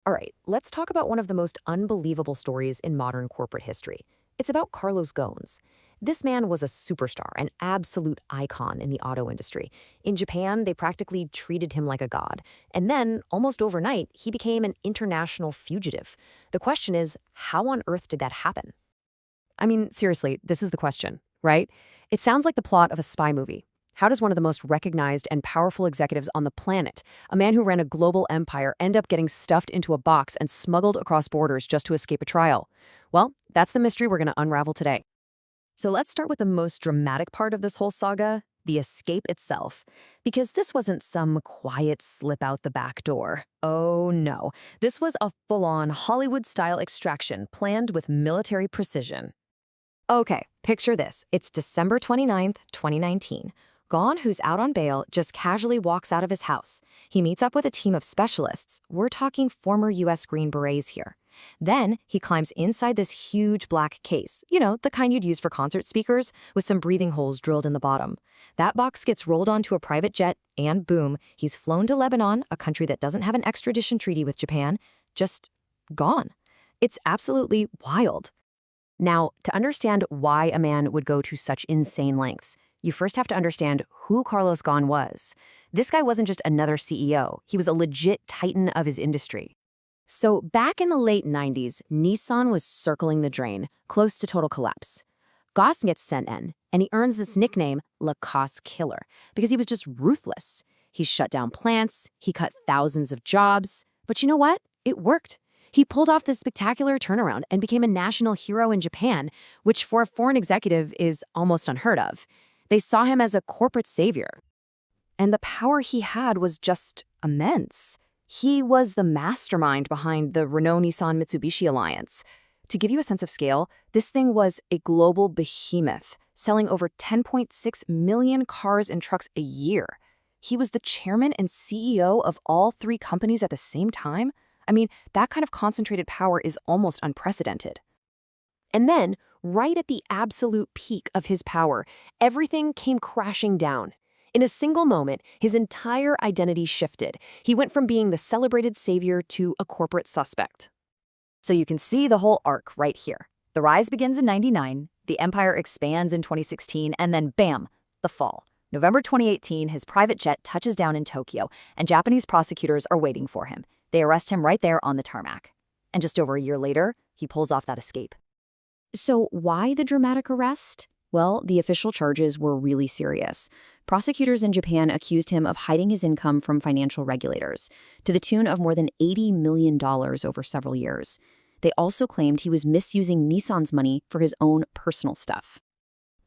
All right, let's talk about one of the most unbelievable stories in modern corporate history. It's about Carlos Ghosn. This man was a superstar, an absolute icon in the auto industry. In Japan, they practically treated him like a god. And then, almost overnight, he became an international fugitive. The question is, how on earth did that happen? I mean, seriously, this is the question, right? It sounds like the plot of a spy movie. How does one of the most recognized and powerful executives on the planet, a man who ran a global empire, end up getting stuffed into a box and smuggled across borders just to escape a trial? Well, that's the mystery we're going to unravel today. So let's start with the most dramatic part of this whole saga, the escape itself. Because this wasn't some quiet slip out the back door. Oh no, this was a full-on Hollywood-style extraction planned with military precision. Okay, picture this. It's December 29th, 2019. Ghosn, who's out on bail, just casually walks out of his house. He meets up with a team of specialists. We're talking former U.S. Green Berets here. Then he climbs inside this huge black case, the kind you'd use for concert speakers, with some breathing holes drilled in the bottom. That box gets rolled onto a private jet, and boom, he's flown to Lebanon, a country that doesn't have an extradition treaty with Japan, just gone. It's absolutely wild. Now, to understand why a man would go to such insane lengths, you first have to understand who Carlos Ghosn was. This guy wasn't just another CEO. He was a legit titan of his industry. So back in the late 90s, Nissan was circling the drain, close to total collapse. Ghosn gets sent in, and he earns this nickname, La Cost Killer, because he was just ruthless. He shut down plants, he cut thousands of jobs, but you know what? It worked. He pulled off this spectacular turnaround and became a national hero in Japan, which for a foreign executive is almost unheard of. They saw him as a corporate savior. And the power he had was just immense. He was the mastermind behind the Renault-Nissan-Mitsubishi alliance. To give you a sense of scale, this thing was a global behemoth, selling over 10.6 million cars and trucks a year. He was the chairman and CEO of all three companies at the same time. I mean, that kind of concentrated power is almost unprecedented. And then, right at the absolute peak of his power, everything came crashing down. In a single moment, his entire identity shifted. He went from being the celebrated savior to a corporate suspect. So you can see the whole arc right here. The rise begins in '99, the empire expands in 2016, and then bam, the fall. November 2018, his private jet touches down in Tokyo, and Japanese prosecutors are waiting for him. They arrest him right there on the tarmac. And just over a year later, he pulls off that escape. So why the dramatic arrest? Well, the official charges were really serious. Prosecutors in Japan accused him of hiding his income from financial regulators, to the tune of more than $80 million over several years. They also claimed he was misusing Nissan's money for his own personal stuff.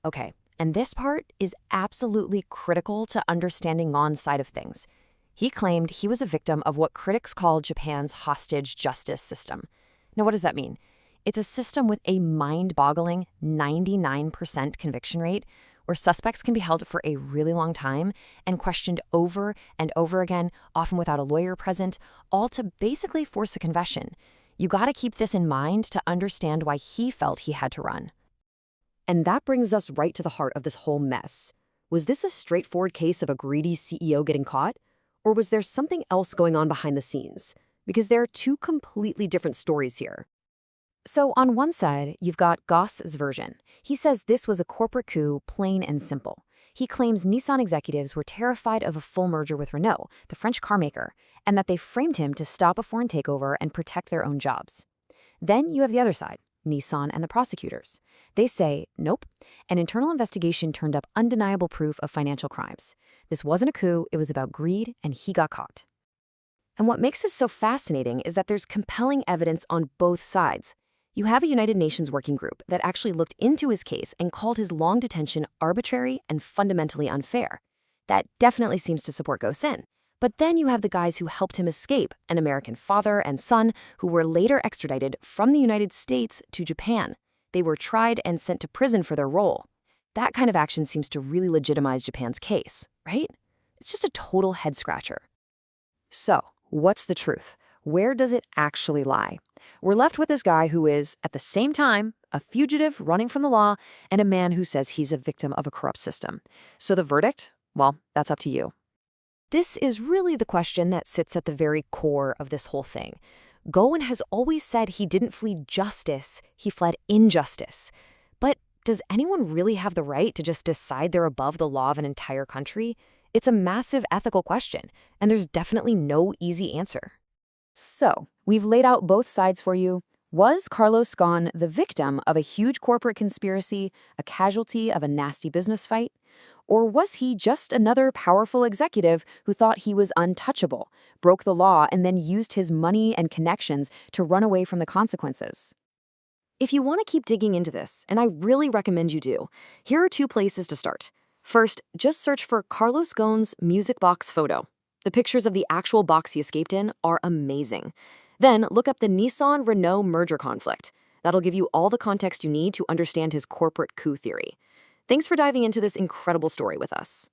Okay, and this part is absolutely critical to understanding Ghosn's side of things. He claimed he was a victim of what critics call Japan's hostage justice system. Now, what does that mean? It's a system with a mind-boggling 99% conviction rate, where suspects can be held for a really long time and questioned over and over again, often without a lawyer present, all to basically force a confession. You gotta keep this in mind to understand why he felt he had to run. And that brings us right to the heart of this whole mess. Was this a straightforward case of a greedy CEO getting caught? Or was there something else going on behind the scenes? Because there are two completely different stories here. So on one side, you've got Ghosn's version. He says this was a corporate coup, plain and simple. He claims Nissan executives were terrified of a full merger with Renault, the French carmaker, and that they framed him to stop a foreign takeover and protect their own jobs. Then you have the other side, Nissan and the prosecutors. They say, nope, an internal investigation turned up undeniable proof of financial crimes. This wasn't a coup, it was about greed, and he got caught. And what makes this so fascinating is that there's compelling evidence on both sides. You have a United Nations working group that actually looked into his case and called his long detention arbitrary and fundamentally unfair. That definitely seems to support Ghosn. But then you have the guys who helped him escape, an American father and son who were later extradited from the United States to Japan. They were tried and sent to prison for their role. That kind of action seems to really legitimize Japan's case, right? It's just a total head-scratcher. So, what's the truth? Where does it actually lie? We're left with this guy who is, at the same time, a fugitive running from the law and a man who says he's a victim of a corrupt system. So the verdict? Well, that's up to you. This is really the question that sits at the very core of this whole thing. Ghosn has always said he didn't flee justice, he fled injustice. But does anyone really have the right to just decide they're above the law of an entire country? It's a massive ethical question, and there's definitely no easy answer. So, we've laid out both sides for you. Was Carlos Ghosn the victim of a huge corporate conspiracy, a casualty of a nasty business fight? Or was he just another powerful executive who thought he was untouchable, broke the law, and then used his money and connections to run away from the consequences? If you want to keep digging into this, and I really recommend you do, here are two places to start. First, just search for Carlos Ghosn's music box photo. The pictures of the actual box he escaped in are amazing. Then look up the Nissan-Renault merger conflict. That'll give you all the context you need to understand his corporate coup theory. Thanks for diving into this incredible story with us.